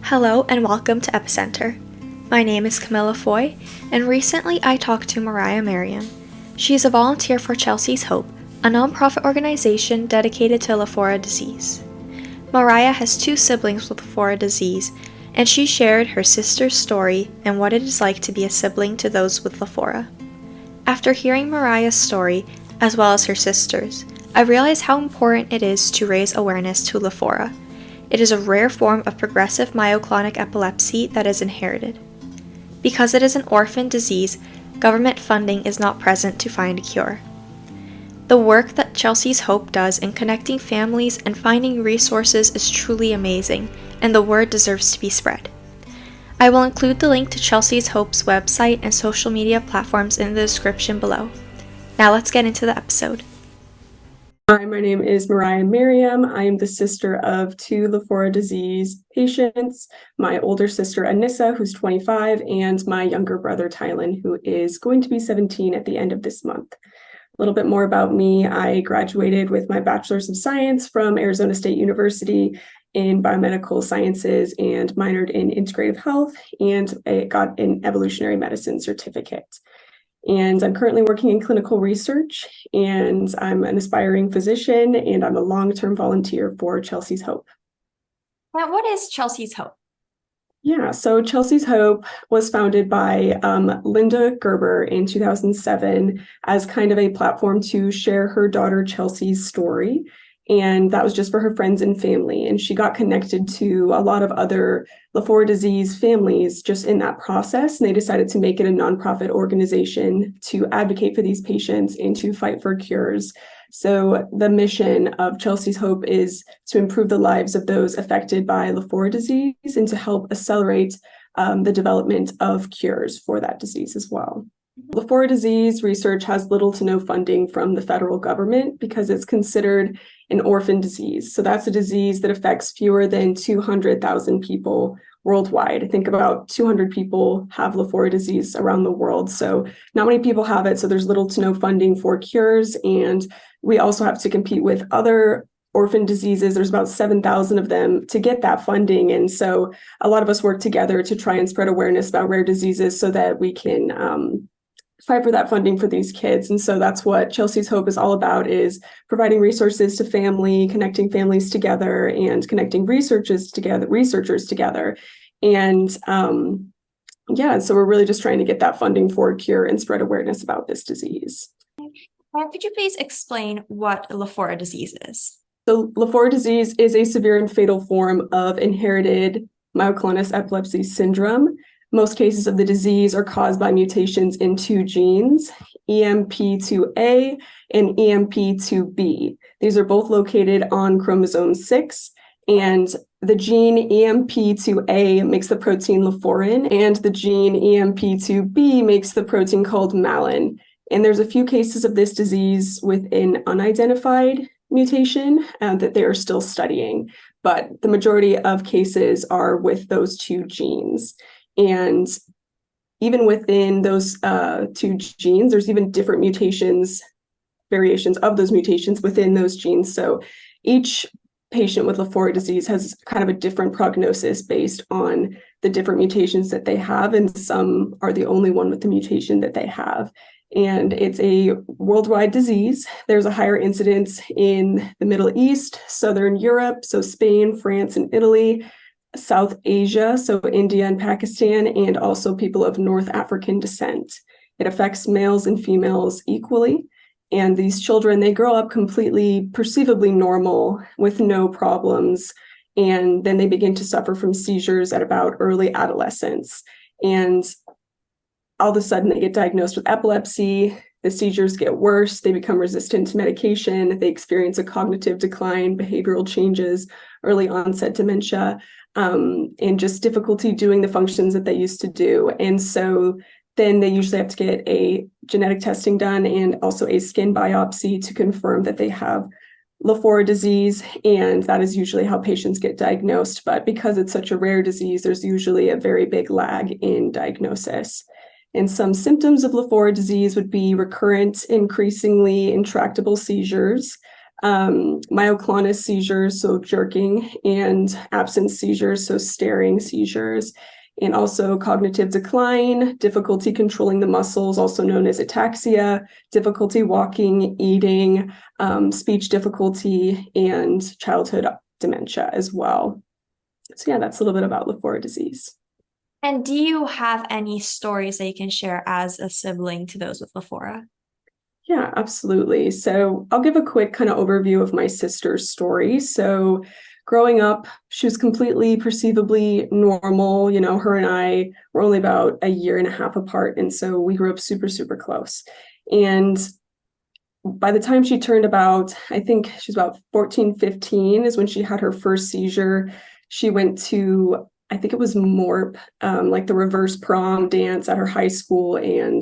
Hello and welcome to Epi-Center. My name is Camilla Foy, and recently I talked to Mariah Merriam. She is a volunteer for Chelsea's Hope, a nonprofit organization dedicated to Lafora disease. Mariah has two siblings with Lafora disease, and she shared her sister's story and what it is like to be a sibling to those with Lafora. After hearing Mariah's story, as well as her sister's, I realized how important it is to raise awareness to Lafora. It is a rare form of progressive myoclonic epilepsy that is inherited. Because it is an orphan disease, government funding is not present to find a cure. The work that Chelsea's Hope does in connecting families and finding resources is truly amazing, and the word deserves to be spread. I will include the link to Chelsea's Hope's website and social media platforms in the description below. Now let's get into the episode. Hi, my name is Mariah Merriam. I am the sister of two Lafora disease patients, my older sister Anissa, who's 25, and my younger brother Tylen, who is going to be 17 at the end of this month. A little bit more about me. I graduated with my Bachelor's of Science from Arizona State University in Biomedical Sciences and minored in Integrative Health, and I got an Evolutionary Medicine certificate. And I'm currently working in clinical research, and I'm an aspiring physician, and I'm a long-term volunteer for Chelsea's Hope. Now, what is Chelsea's Hope? Yeah, so Chelsea's Hope was founded by Linda Gerber in 2007 as kind of a platform to share her daughter Chelsea's story. And that was just for her friends and family. And she got connected to a lot of other Lafora disease families just in that process. And they decided to make it a nonprofit organization to advocate for these patients and to fight for cures. So the mission of Chelsea's Hope is to improve the lives of those affected by Lafora disease and to help accelerate the development of cures for that disease as well. Lafora disease research has little to no funding from the federal government because it's considered an orphan disease. So that's a disease that affects fewer than 200,000 people worldwide. I think about 200 people have Lafora disease around the world. So not many people have it. So there's little to no funding for cures. And we also have to compete with other orphan diseases. There's about 7,000 of them to get that funding. And so a lot of us work together to try and spread awareness about rare diseases so that we can fight for that funding for these kids. And so that's what Chelsea's Hope is all about, is providing resources to family, connecting families together, and connecting researchers together. And so we're really just trying to get that funding for a cure and spread awareness about this disease. Could you please explain what Lafora disease is? So Lafora disease is a severe and fatal form of inherited myoclonus epilepsy syndrome. Most cases of the disease are caused by mutations in two genes, EMP2A and EMP2B. These are both located on chromosome 6, and the gene EMP2A makes the protein laforin, and the gene EMP2B makes the protein called malin. And there's a few cases of this disease with an unidentified mutation that they are still studying, but the majority of cases are with those two genes. And even within those two genes, there's even different mutations, variations of those mutations within those genes. So each patient with Lafora disease has kind of a different prognosis based on the different mutations that they have, and some are the only one with the mutation that they have. And it's a worldwide disease. There's a higher incidence in the Middle East, Southern Europe, so Spain, France, and Italy, South Asia, so India and Pakistan, and also people of North African descent. It affects males and females equally. And these children, they grow up completely perceivably normal with no problems. And then they begin to suffer from seizures at about early adolescence. And all of a sudden they get diagnosed with epilepsy. The seizures get worse. They become resistant to medication. They experience a cognitive decline, behavioral changes, early onset dementia, and just difficulty doing the functions that they used to do. And so then they usually have to get a genetic testing done and also a skin biopsy to confirm that they have Lafora disease. And that is usually how patients get diagnosed. But because it's such a rare disease, there's usually a very big lag in diagnosis. And some symptoms of Lafora disease would be recurrent, increasingly intractable seizures, myoclonus seizures, so jerking, and absence seizures, so staring seizures, and also cognitive decline, difficulty controlling the muscles, also known as ataxia, difficulty walking, eating, speech difficulty, and childhood dementia as well. So yeah, that's a little bit about Lafora disease. And do you have any stories that you can share as a sibling to those with Lafora? Yeah, absolutely. So I'll give a quick kind of overview of my sister's story. So growing up, she was completely perceivably normal. You know, her and I were only about a year and a half apart. And so we grew up super, super close. And by the time she turned about, I think she's about 14, 15 is when she had her first seizure. She went to, I think it was MORP, like the reverse prom dance at her high school, and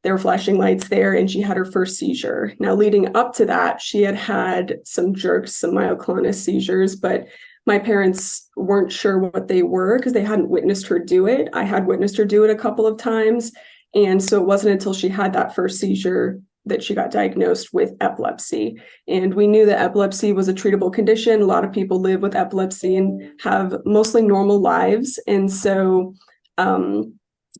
there were flashing lights there, and she had her first seizure. Now, leading up to that, she had some jerks, some myoclonus seizures, but my parents weren't sure what they were because they hadn't witnessed her do it. I had witnessed her do it a couple of times. And so it wasn't until she had that first seizure that she got diagnosed with epilepsy. And we knew that epilepsy was a treatable condition. A lot of people live with epilepsy and have mostly normal lives. And so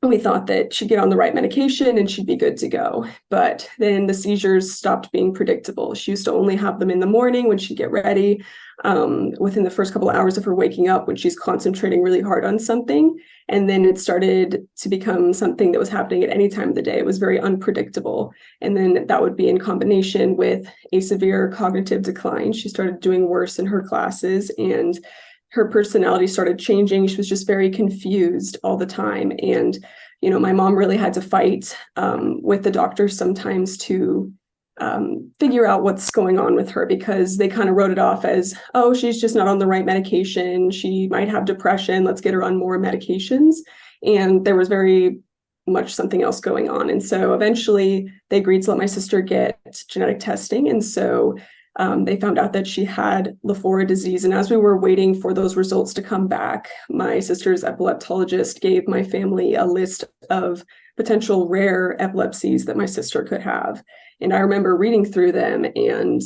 we thought that she'd get on the right medication and she'd be good to go. But then the seizures stopped being predictable. She used to only have them in the morning when she'd get ready, within the first couple of hours of her waking up when she's concentrating really hard on something. And then it started to become something that was happening at any time of the day. It was very unpredictable. And then that would be in combination with a severe cognitive decline. She started doing worse in her classes, and her personality started changing. She was just very confused all the time. And, you know, my mom really had to fight with the doctors sometimes to figure out what's going on with her, because they kind of wrote it off as, oh, she's just not on the right medication. She might have depression. Let's get her on more medications. And there was very much something else going on. And so eventually they agreed to let my sister get genetic testing. And so they found out that she had Lafora disease. And as we were waiting for those results to come back, my sister's epileptologist gave my family a list of potential rare epilepsies that my sister could have. And I remember reading through them, and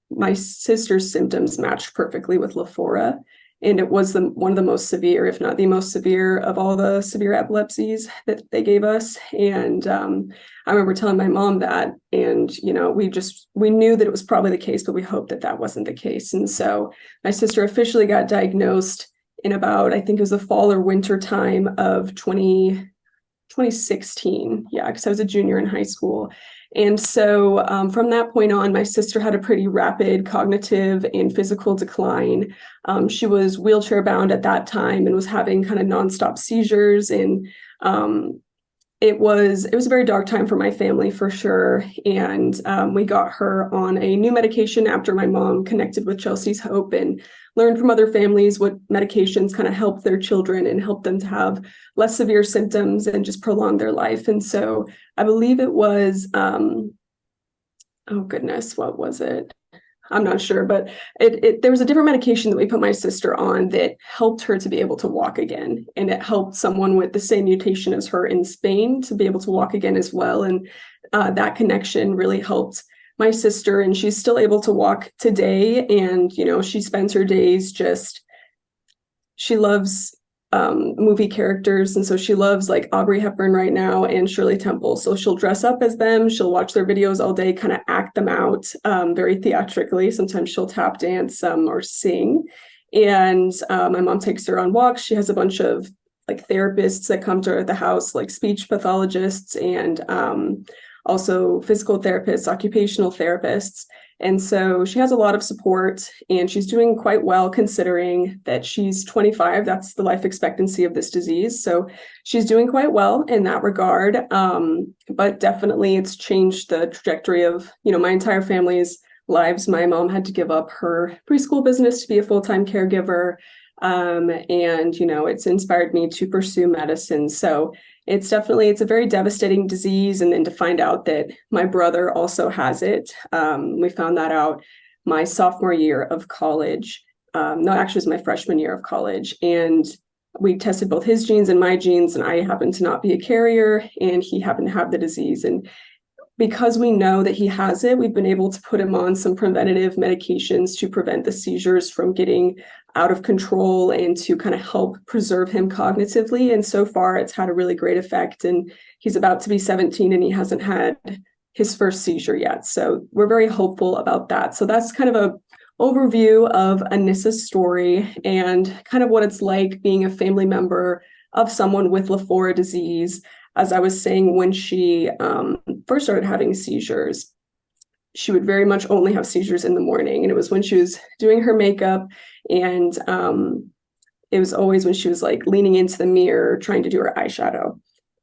my sister's symptoms matched perfectly with Lafora. And it was one of the most severe, if not the most severe, of all the severe epilepsies that they gave us. And I remember telling my mom that, and, you know, we knew that it was probably the case, but we hoped that that wasn't the case. And so my sister officially got diagnosed in about, I think it was the fall or winter time of 2016. Yeah, because I was a junior in high school. And so from that point on, my sister had a pretty rapid cognitive and physical decline. She was wheelchair bound at that time and was having kind of nonstop seizures. And it was a very dark time for my family, for sure. And we got her on a new medication after my mom connected with Chelsea's Hope and learned from other families what medications kind of help their children and help them to have less severe symptoms and just prolong their life. And so I believe it was, oh goodness, what was it? I'm not sure, but there was a different medication that we put my sister on that helped her to be able to walk again. And it helped someone with the same mutation as her in Spain to be able to walk again as well. And that connection really helped my sister, and she's still able to walk today. And, you know, she spends her days she loves movie characters. And so she loves like Audrey Hepburn right now and Shirley Temple. So she'll dress up as them. She'll watch their videos all day, kind of act them out very theatrically. Sometimes she'll tap dance or sing. And my mom takes her on walks. She has a bunch of like therapists that come to the house, like speech pathologists and also physical therapists, occupational therapists. And so she has a lot of support, and she's doing quite well considering that she's 25. That's the life expectancy of this disease. So she's doing quite well in that regard. But definitely it's changed the trajectory of, you know, my entire family's lives. My mom had to give up her preschool business to be a full-time caregiver. And, you know, it's inspired me to pursue medicine. So it's a very devastating disease. And then to find out that my brother also has it, we found that out my sophomore year of college. No, actually, it was my freshman year of college. And we tested both his genes and my genes, and I happened to not be a carrier, and he happened to have the disease. And because we know that he has it, we've been able to put him on some preventative medications to prevent the seizures from getting out of control and to kind of help preserve him cognitively. And so far, it's had a really great effect. And he's about to be 17 and he hasn't had his first seizure yet. So we're very hopeful about that. So that's kind of a overview of Anissa's story and kind of what it's like being a family member of someone with Lafora disease. As I was saying, when she first started having seizures, she would very much only have seizures in the morning. And it was when she was doing her makeup, and it was always when she was like leaning into the mirror trying to do her eyeshadow.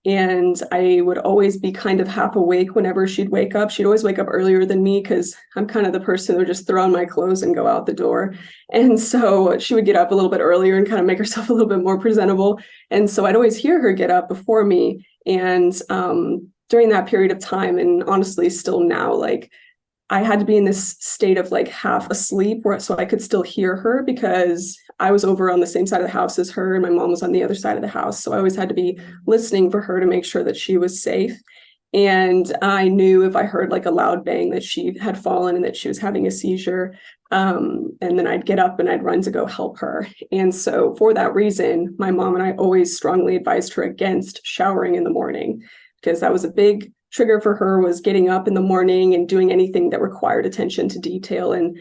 And I would always be kind of half awake whenever she'd wake up. She'd always wake up earlier than me because I'm kind of the person who would just throw on my clothes and go out the door. And so she would get up a little bit earlier and kind of make herself a little bit more presentable. And so I'd always hear her get up before me. And during that period of time, and honestly still now, like I had to be in this state of like half asleep so I could still hear her, because I was over on the same side of the house as her and my mom was on the other side of the house. So I always had to be listening for her to make sure that she was safe. And I knew if I heard like a loud bang that she had fallen and that she was having a seizure. And then I'd get up and I'd run to go help her. And so for that reason, my mom and I always strongly advised her against showering in the morning, because that was a big trigger for her, was getting up in the morning and doing anything that required attention to detail, and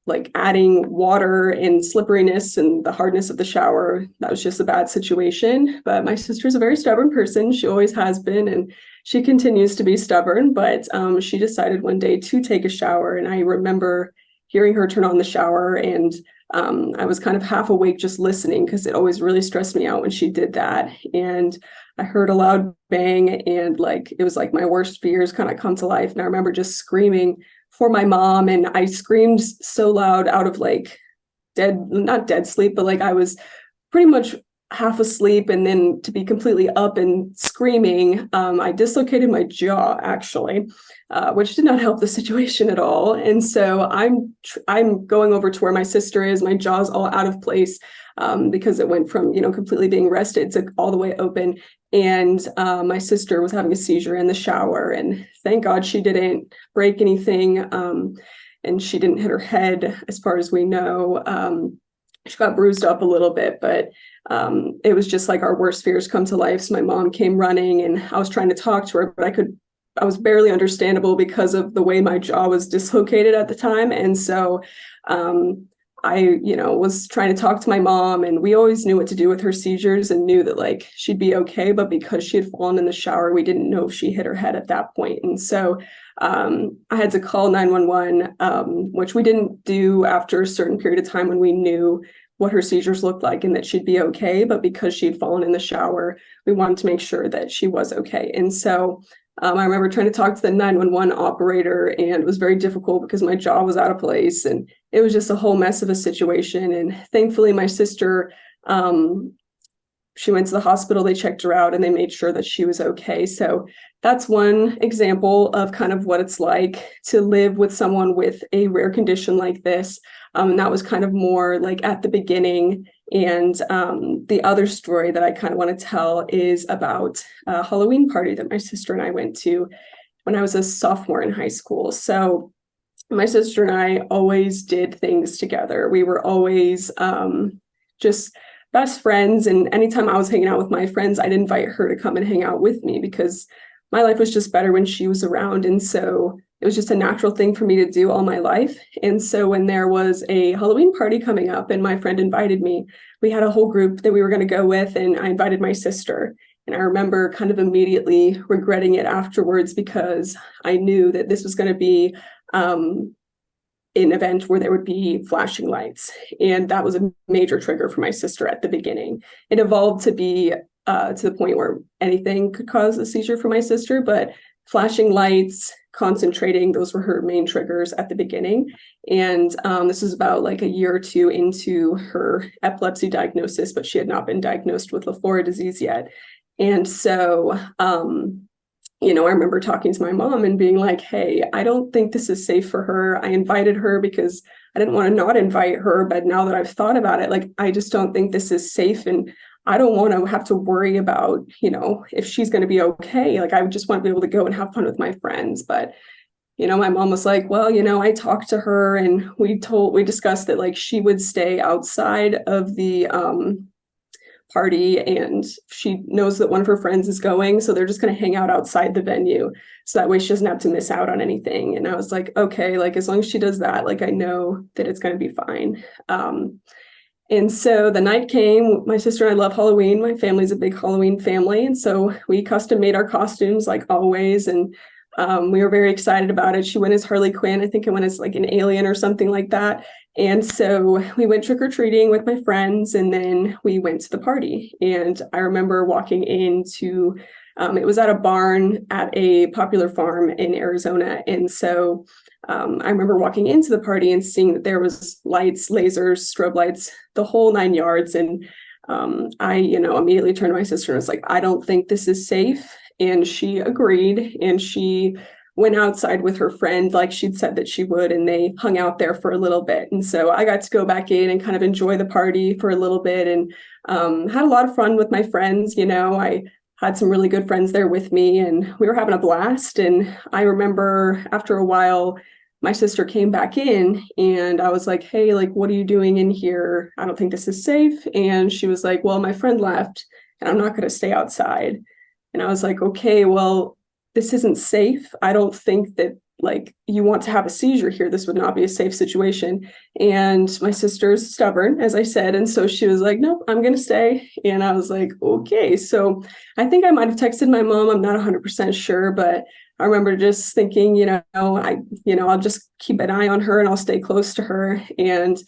like adding water and slipperiness and the hardness of the shower. That was just a bad situation. But my sister's a very stubborn person. She always has been, and she continues to be stubborn. But she decided one day to take a shower. And I remember hearing her turn on the shower, and I was kind of half awake just listening, because it always really stressed me out when she did that. And I heard a loud bang, and like it was like my worst fears kind of come to life. And I remember just screaming for my mom, and I screamed so loud out of like not dead sleep, but like I was pretty much half asleep, and then to be completely up and screaming, I dislocated my jaw actually, which did not help the situation at all. And so I'm going over to where my sister is. My jaw's all out of place because it went from completely being rested to all the way open. And my sister was having a seizure in the shower, and thank God she didn't break anything, and she didn't hit her head as far as we know. She got bruised up a little bit, but it was just like our worst fears come to life. So my mom came running, and I was trying to talk to her, but I was barely understandable because of the way my jaw was dislocated at the time. And so I was trying to talk to my mom, and we always knew what to do with her seizures and knew that like she'd be okay. But because she had fallen in the shower, we didn't know if she hit her head at that point. And so I had to call 911, which we didn't do after a certain period of time when we knew what her seizures looked like and that she'd be okay. But because she'd fallen in the shower, we wanted to make sure that she was okay. And so I remember trying to talk to the 911 operator, and it was very difficult because my jaw was out of place, and it was just a whole mess of a situation. And thankfully, my sister, she went to the hospital, they checked her out, and they made sure that she was okay. So that's one example of kind of what it's like to live with someone with a rare condition like this. And that was kind of more like at the beginning. And the other story that I kind of want to tell is about a Halloween party that my sister and I went to when I was a sophomore in high school. So my sister and I always did things together. We were always just best friends. And anytime I was hanging out with my friends, I'd invite her to come and hang out with me, because my life was just better when she was around. And so it was just a natural thing for me to do all my life. And so when there was a Halloween party coming up and my friend invited me, we had a whole group that we were going to go with, and I invited my sister. And I remember kind of immediately regretting it afterwards, because I knew that this was going to be an event where there would be flashing lights. And that was a major trigger for my sister at the beginning. It evolved to be to the point where anything could cause a seizure for my sister, but flashing lights, concentrating, those were her main triggers at the beginning. And this is about like a year or two into her epilepsy diagnosis, but she had not been diagnosed with Lafora disease yet. And so, I remember talking to my mom and being like, hey, I don't think this is safe for her. I invited her because I didn't want to not invite her, but now that I've thought about it, like, I just don't think this is safe. And I don't want to have to worry about, if she's going to be okay. Like, I just want to be able to go and have fun with my friends. But, my mom was like, well, I talked to her and we discussed that like she would stay outside of the party, and she knows that one of her friends is going, so they're just going to hang out outside the venue, so that way she doesn't have to miss out on anything. And I was like, okay, like as long as she does that, like I know that it's going to be fine. And so the night came. My sister and I love Halloween. My family's a big Halloween family, and so we custom made our costumes like always, and we were very excited about it. She went as Harley Quinn. I think I went as like an alien or something like that. And so we went trick-or-treating with my friends, and then we went to the party. And I remember walking into, it was at a barn at a popular farm in Arizona. And so I remember walking into the party and seeing that there was lights, lasers, strobe lights, the whole 9 yards. And I, immediately turned to my sister and was like, I don't think this is safe. And she agreed, and she went outside with her friend like she'd said that she would, and they hung out there for a little bit. And so I got to go back in and kind of enjoy the party for a little bit, and had a lot of fun with my friends. I had some really good friends there with me, and we were having a blast. And I remember after a while, my sister came back in, and I was like, hey, like, what are you doing in here? I don't think this is safe. And she was like, well, my friend left, and I'm not going to stay outside. And I was like, okay, well, this isn't safe. I don't think that like you want to have a seizure here. This would not be a safe situation. And my sister's stubborn, as I said. And so she was like, nope, I'm going to stay. And I was like, okay. So I think I might have texted my mom. I'm not 100% sure, but I remember just thinking, I'll just keep an eye on her and I'll stay close to her. And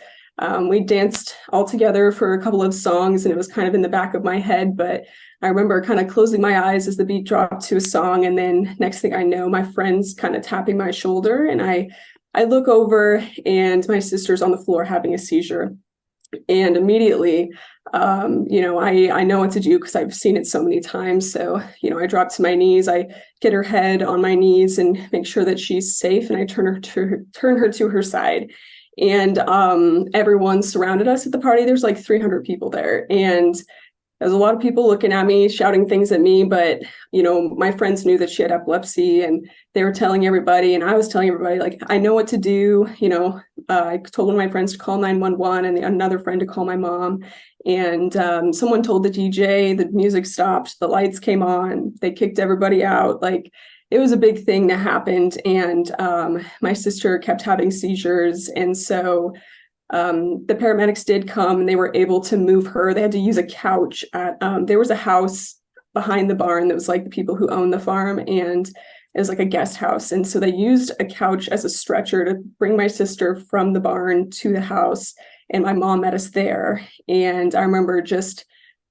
we danced all together for a couple of songs, and it was kind of in the back of my head, but I remember kind of closing my eyes as the beat dropped to a song. And then next thing I know, my friend's kind of tapping my shoulder, and I look over and my sister's on the floor having a seizure. And immediately, I know what to do because I've seen it so many times. So, I drop to my knees, I get her head on my knees and make sure that she's safe. And I turn her to her side. And everyone surrounded us at the party. There's like 300 people there. And there's a lot of people looking at me, shouting things at me, but, my friends knew that she had epilepsy, and they were telling everybody, and I was telling everybody, like, I know what to do. I told one of my friends to call 911, and another friend to call my mom. And someone told the DJ, the music stopped, the lights came on, they kicked everybody out. Like, it was a big thing that happened. And my sister kept having seizures. And so the paramedics did come, and they were able to move her. They had to use a couch there was a house behind the barn that was like the people who own the farm, and it was like a guest house. And so they used a couch as a stretcher to bring my sister from the barn to the house. And my mom met us there. And I remember just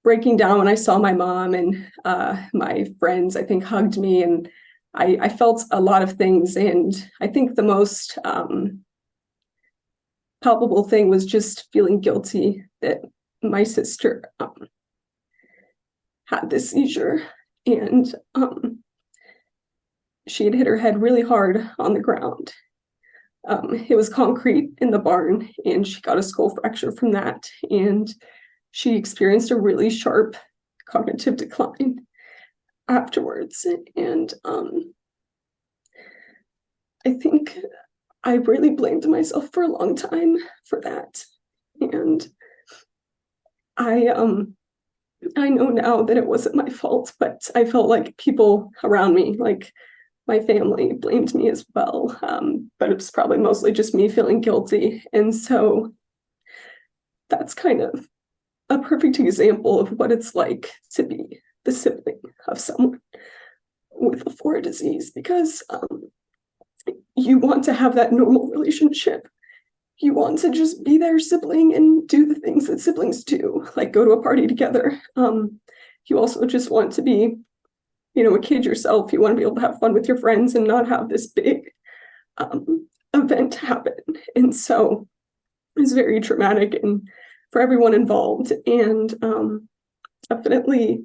breaking down when I saw my mom, and my friends, I think, hugged me, and I felt a lot of things. And I think the most palpable thing was just feeling guilty that my sister had this seizure, and she had hit her head really hard on the ground. It was concrete in the barn, and she got a skull fracture from that, and she experienced a really sharp cognitive decline afterwards. And I think I really blamed myself for a long time for that. And I know now that it wasn't my fault, but I felt like people around me, like my family, blamed me as well. But it's probably mostly just me feeling guilty. And so that's kind of a perfect example of what it's like to be the sibling of someone with Lafora disease, because you want to have that normal relationship. You want to just be their sibling and do the things that siblings do, like go to a party together. You also just want to be, a kid yourself. You want to be able to have fun with your friends and not have this big event happen. And so it's very traumatic and for everyone involved. And definitely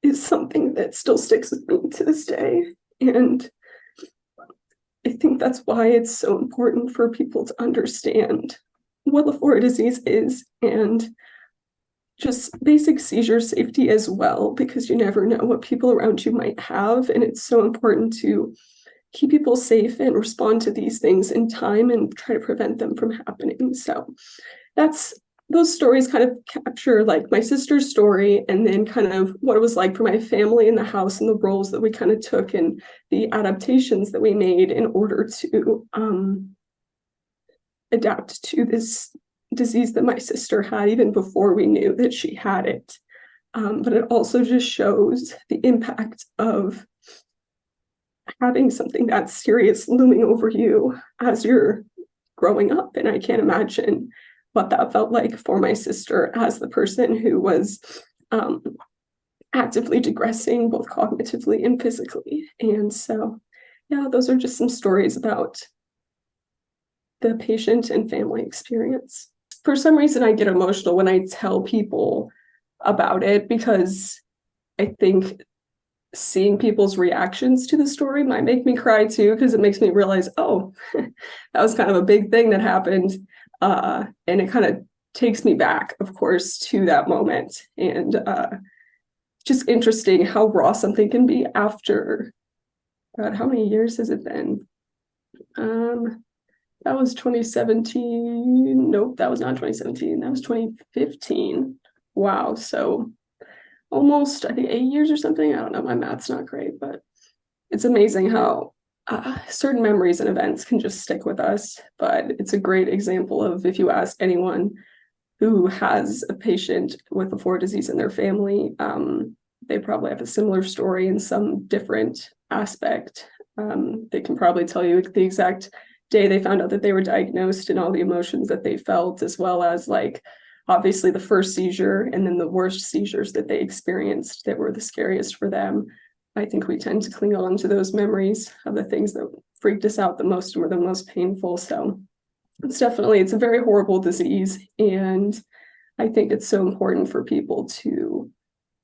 is something that still sticks with me to this day. And I think that's why it's so important for people to understand what Lafora disease is, and just basic seizure safety as well, because you never know what people around you might have. And it's so important to keep people safe and respond to these things in time and try to prevent them from happening. So those stories kind of capture like my sister's story, and then kind of what it was like for my family in the house and the roles that we kind of took and the adaptations that we made in order to adapt to this disease that my sister had even before we knew that she had it. But it also just shows the impact of having something that serious looming over you as you're growing up. And I can't imagine what that felt like for my sister as the person who was actively digressing both cognitively and physically. And so, yeah, those are just some stories about the patient and family experience. For some reason, I get emotional when I tell people about it, because I think seeing people's reactions to the story might make me cry too, because it makes me realize, oh, that was kind of a big thing that happened. And it kind of takes me back, of course, to that moment. And just interesting how raw something can be after, God, how many years has it been? That was 2017. Nope, that was not 2017. That was 2015. Wow. So almost, I think, 8 years or something. I don't know. My math's not great, but it's amazing how certain memories and events can just stick with us. But it's a great example of, if you ask anyone who has a patient with Lafora disease in their family, they probably have a similar story in some different aspect. They can probably tell you the exact day they found out that they were diagnosed and all the emotions that they felt, as well as like obviously the first seizure and then the worst seizures that they experienced that were the scariest for them. I think we tend to cling on to those memories of the things that freaked us out the most and were the most painful. So it's a very horrible disease. And I think it's so important for people to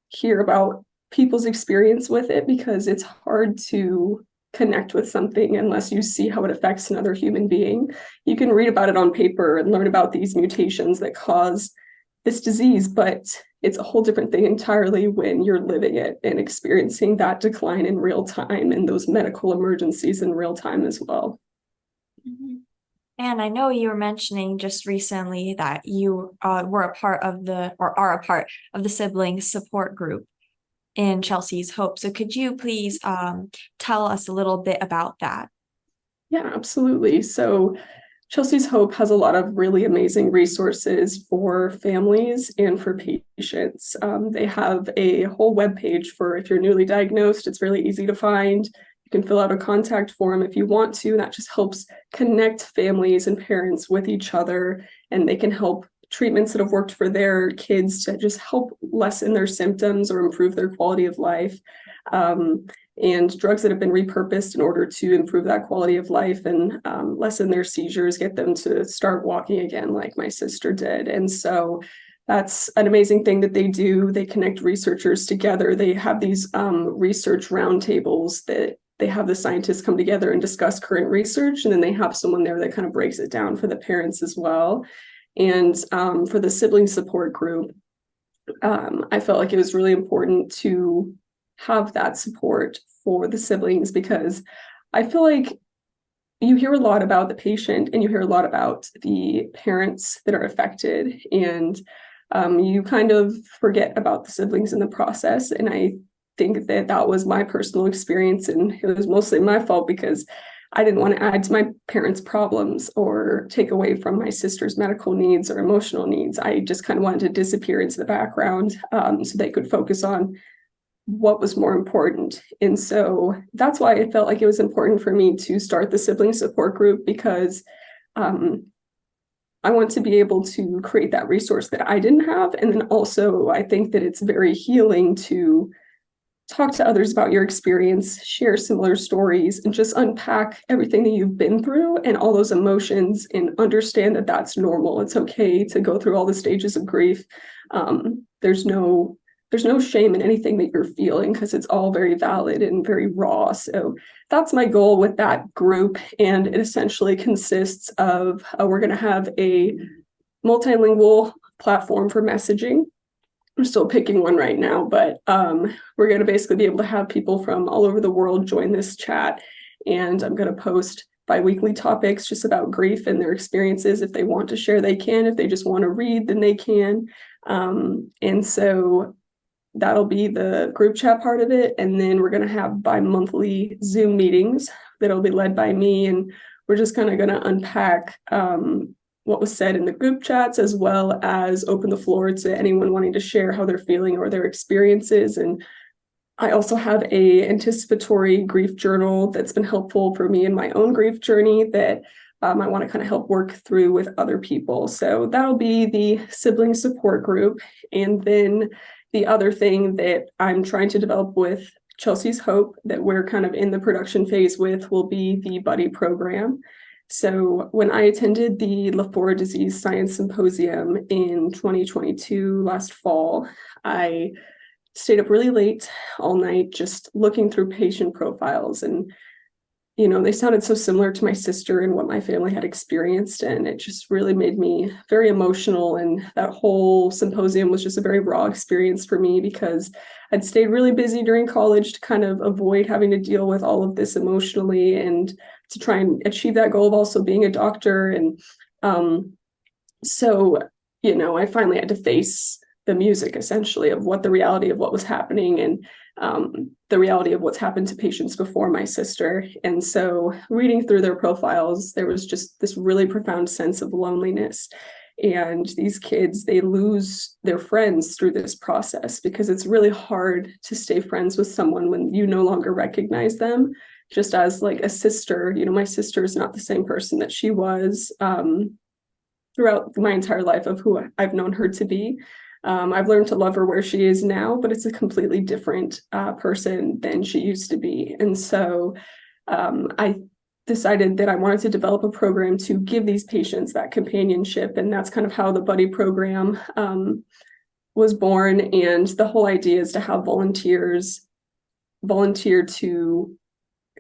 hear about people's experience with it, because it's hard to connect with something unless you see how it affects another human being. You can read about it on paper and learn about these mutations that cause this disease, but it's a whole different thing entirely when you're living it and experiencing that decline in real time and those medical emergencies in real time as well. Mm-hmm. And I know you were mentioning just recently that you were a part of are a part of the sibling support group in Chelsea's Hope. So could you please tell us a little bit about that? Yeah, absolutely. So Chelsea's Hope has a lot of really amazing resources for families and for patients. They have a whole webpage for if you're newly diagnosed. It's really easy to find. You can fill out a contact form if you want to, and that just helps connect families and parents with each other, and they can help treatments that have worked for their kids to just help lessen their symptoms or improve their quality of life. And drugs that have been repurposed in order to improve that quality of life and lessen their seizures, get them to start walking again like my sister did. And so that's an amazing thing that they do. They connect researchers together. They have these research roundtables that they have the scientists come together and discuss current research, and then they have someone there that kind of breaks it down for the parents as well. And for the sibling support group, I felt like it was really important to have that support for the siblings, because I feel like you hear a lot about the patient and you hear a lot about the parents that are affected, and you kind of forget about the siblings in the process. And I think that was my personal experience, and it was mostly my fault because I didn't want to add to my parents' problems or take away from my sister's medical needs or emotional needs. I just kind of wanted to disappear into the background so they could focus on what was more important. And so that's why I felt like it was important for me to start the sibling support group, because I want to be able to create that resource that I didn't have. And then also I think that it's very healing to talk to others about your experience, share similar stories, and just unpack everything that you've been through and all those emotions, and understand that that's normal. It's okay to go through all the stages of grief. There's no shame in anything that you're feeling, because it's all very valid and very raw. So that's my goal with that group. And it essentially consists of, we're going to have a multilingual platform for messaging. I'm still picking one right now, but we're going to basically be able to have people from all over the world join this chat. And I'm going to post bi-weekly topics just about grief and their experiences. If they want to share, they can. If they just want to read, then they can. And so that'll be the group chat part of it. And then we're going to have bi-monthly Zoom meetings that'll be led by me. And we're just kind of going to unpack what was said in the group chats, as well as open the floor to anyone wanting to share how they're feeling or their experiences. And I also have a anticipatory grief journal that's been helpful for me in my own grief journey that I want to kind of help work through with other people. So that'll be the sibling support group. And then the other thing that I'm trying to develop with Chelsea's Hope that we're kind of in the production phase with will be the buddy program. So when I attended the Lafora Disease Science Symposium in 2022 last fall, I stayed up really late all night just looking through patient profiles, and they sounded so similar to my sister and what my family had experienced, and it just really made me very emotional. And that whole symposium was just a very raw experience for me because I'd stayed really busy during college to kind of avoid having to deal with all of this emotionally and to try and achieve that goal of also being a doctor. And so I finally had to face the music, essentially, of what the reality of what was happening, and the reality of what's happened to patients before my sister. And so reading through their profiles, there was just this really profound sense of loneliness. And these kids, they lose their friends through this process because it's really hard to stay friends with someone when you no longer recognize them. Just as like a sister, my sister is not the same person that she was throughout my entire life of who I've known her to be. I've learned to love her where she is now, but it's a completely different person than she used to be. And so I decided that I wanted to develop a program to give these patients that companionship. And that's kind of how the buddy program was born. And the whole idea is to have volunteers volunteer to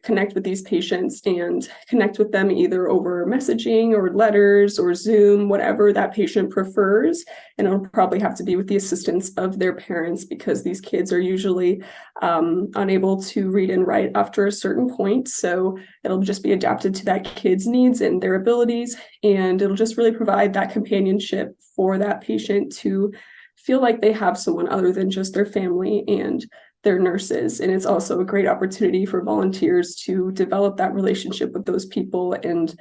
connect with these patients and connect with them either over messaging or letters or Zoom, whatever that patient prefers. And it'll probably have to be with the assistance of their parents because these kids are usually unable to read and write after a certain point. So it'll just be adapted to that kid's needs and their abilities. And it'll just really provide that companionship for that patient to feel like they have someone other than just their family and their nurses. And it's also a great opportunity for volunteers to develop that relationship with those people and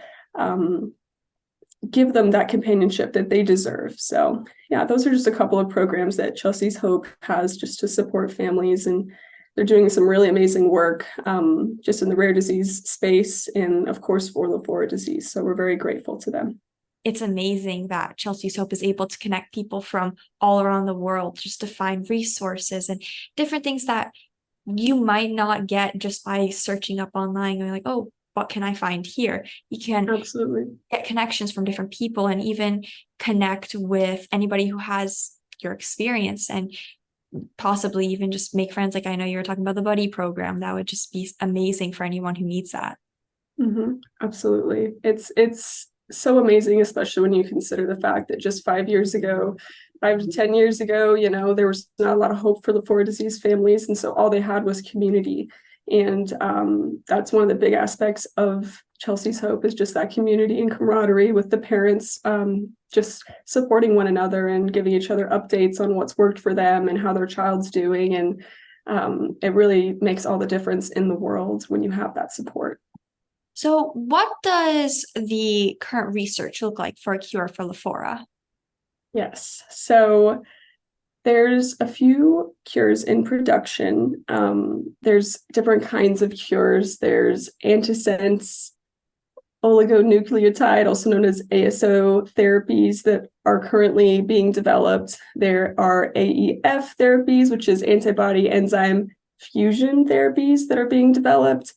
give them that companionship that they deserve. So yeah, those are just a couple of programs that Chelsea's Hope has just to support families. And they're doing some really amazing work just in the rare disease space and of course for Lafora disease. So we're very grateful to them. It's amazing that Chelsea's Hope is able to connect people from all around the world just to find resources and different things that you might not get just by searching up online and like, oh, what can I find here? You can absolutely get connections from different people and even connect with anybody who has your experience and possibly even just make friends. Like I know you were talking about the buddy program. That would just be amazing for anyone who needs that. Mm-hmm. Absolutely. It's so amazing, especially when you consider the fact that just 5 years ago, 5 to 10 years ago, there was not a lot of hope for Lafora disease families. And so all they had was community. And that's one of the big aspects of Chelsea's Hope is just that community and camaraderie with the parents, just supporting one another and giving each other updates on what's worked for them and how their child's doing. And it really makes all the difference in the world when you have that support. So what does the current research look like for a cure for Lafora? Yes, so there's a few cures in production. There's different kinds of cures. There's antisense oligonucleotide, also known as ASO therapies that are currently being developed. There are AEF therapies, which is antibody enzyme fusion therapies that are being developed.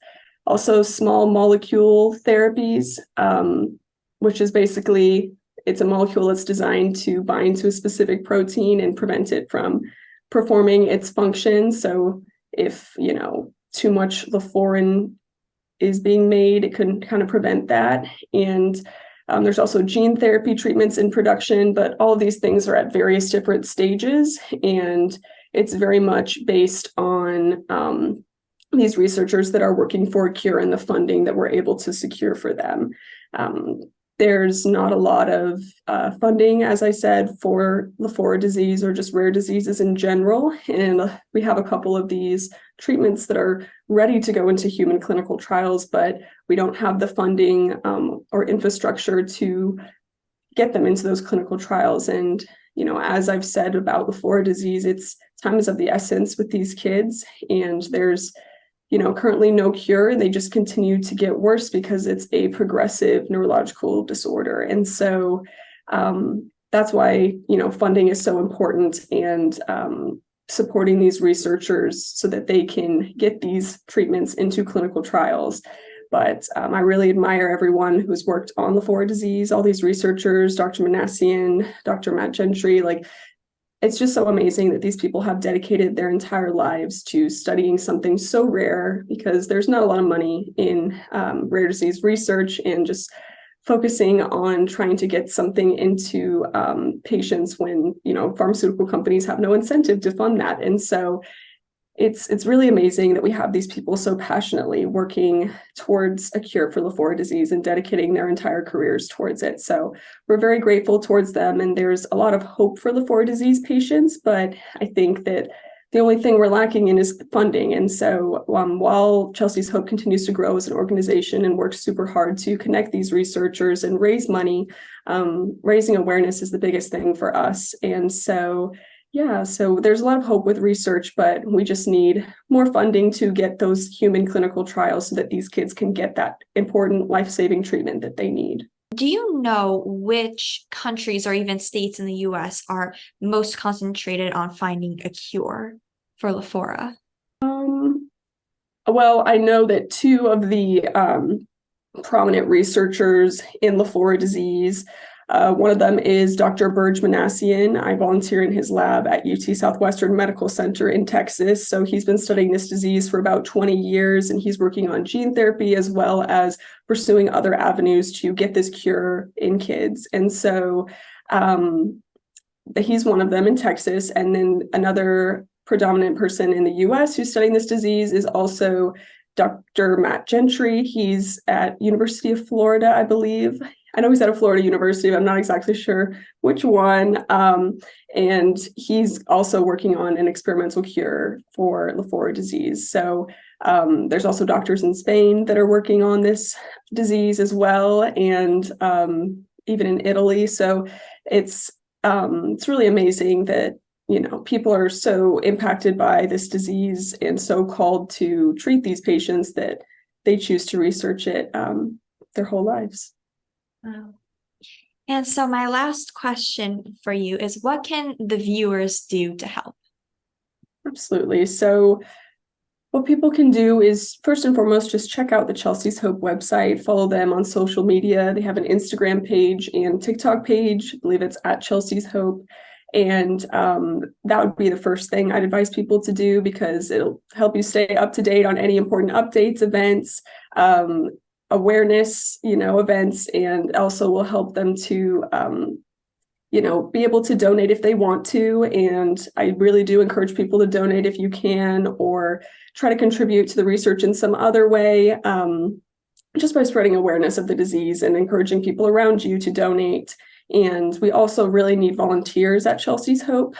Also small molecule therapies, which is basically, it's a molecule that's designed to bind to a specific protein and prevent it from performing its function. So if, too much laforin is being made, it can kind of prevent that. And There's also gene therapy treatments in production, but all of these things are at various different stages, and it's very much based on these researchers that are working for a cure and the funding that we're able to secure for them. There's not a lot of funding, as I said, for Lafora disease or just rare diseases in general. And we have a couple of these treatments that are ready to go into human clinical trials, but we don't have the funding or infrastructure to get them into those clinical trials. And, you know, as I've said about Lafora disease, it's time is of the essence with these kids. And there's, you know, currently no cure. They just continue to get worse because it's a progressive neurological disorder. And so that's why, you know, funding is so important, and supporting these researchers so that they can get these treatments into clinical trials. But I really admire everyone who's worked on Lafora disease, all these researchers, Dr. Manassian, Dr. Matt Gentry. Like, it's just so amazing that these people have dedicated their entire lives to studying something so rare, because there's not a lot of money in rare disease research, and just focusing on trying to get something into patients when, you know, pharmaceutical companies have no incentive to fund that. And so it's really amazing that we have these people so passionately working towards a cure for Lafora disease and dedicating their entire careers towards it. So we're very grateful towards them, and there's a lot of hope for Lafora disease patients, but I think that the only thing we're lacking in is funding. And so while Chelsea's Hope continues to grow as an organization and works super hard to connect these researchers and raise money, raising awareness is the biggest thing for us. And so yeah, so there's a lot of hope with research, but we just need more funding to get those human clinical trials so that these kids can get that important life-saving treatment that they need. Do you know which countries or even states in the US are most concentrated on finding a cure for Lafora? Well, I know that two of the prominent researchers in Lafora disease, one of them is Dr. Burge Manassian. I volunteer in his lab at UT Southwestern Medical Center in Texas. So he's been studying this disease for about 20 years, and he's working on gene therapy as well as pursuing other avenues to get this cure in kids. And so he's one of them in Texas. And then another predominant person in the US who's studying this disease is also Dr. Matt Gentry. He's at University of Florida, I believe. I know he's at a Florida university, but I'm not exactly sure which one. And he's also working on an experimental cure for Lafora disease. So there's also doctors in Spain that are working on this disease as well, and even in Italy. So it's really amazing that, you know, people are so impacted by this disease and so called to treat these patients that they choose to research it their whole lives. Wow. And so my last question for you is, what can the viewers do to help? Absolutely. So what people can do is, first and foremost, just check out the Chelsea's Hope website, follow them on social media. They have an Instagram page and TikTok page. I believe it's at Chelsea's Hope. And that would be the first thing I'd advise people to do, because it'll help you stay up to date on any important updates, events, awareness, you know, events, and also will help them to, you know, be able to donate if they want to. And I really do encourage people to donate if you can, or try to contribute to the research in some other way, just by spreading awareness of the disease and encouraging people around you to donate. And we also really need volunteers at Chelsea's Hope,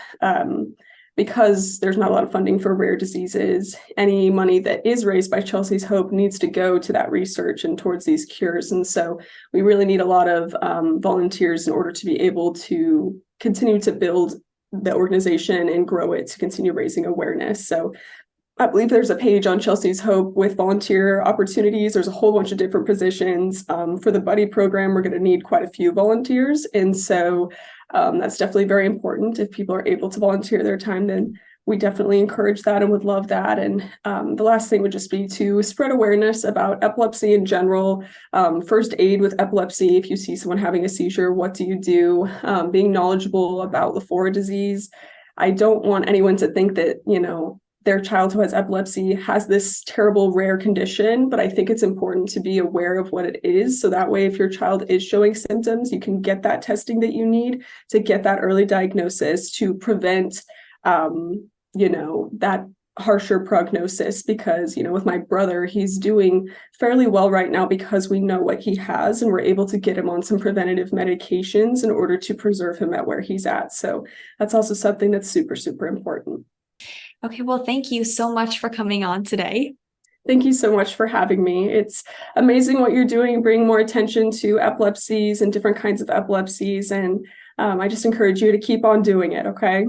because there's not a lot of funding for rare diseases. Any money that is raised by Chelsea's Hope needs to go to that research and towards these cures. And so we really need a lot of volunteers in order to be able to continue to build the organization and grow it, to continue raising awareness. So I believe there's a page on Chelsea's Hope with volunteer opportunities. There's a whole bunch of different positions. For the buddy program, we're going to need quite a few volunteers. And so that's definitely very important. If people are able to volunteer their time, then we definitely encourage that and would love that. And the last thing would just be to spread awareness about epilepsy in general, first aid with epilepsy. If you see someone having a seizure, what do you do? Being knowledgeable about Lafora disease. I don't want anyone to think that, you know, their child who has epilepsy has this terrible rare condition, but I think it's important to be aware of what it is. So that way, if your child is showing symptoms, you can get that testing that you need to get that early diagnosis to prevent, that harsher prognosis. Because, with my brother, he's doing fairly well right now because we know what he has and we're able to get him on some preventative medications in order to preserve him at where he's at. So that's also something that's super, super important. Okay, well, thank you so much for coming on today. Thank you so much for having me. It's amazing what you're doing, bringing more attention to epilepsies and different kinds of epilepsies. And I just encourage you to keep on doing it, okay?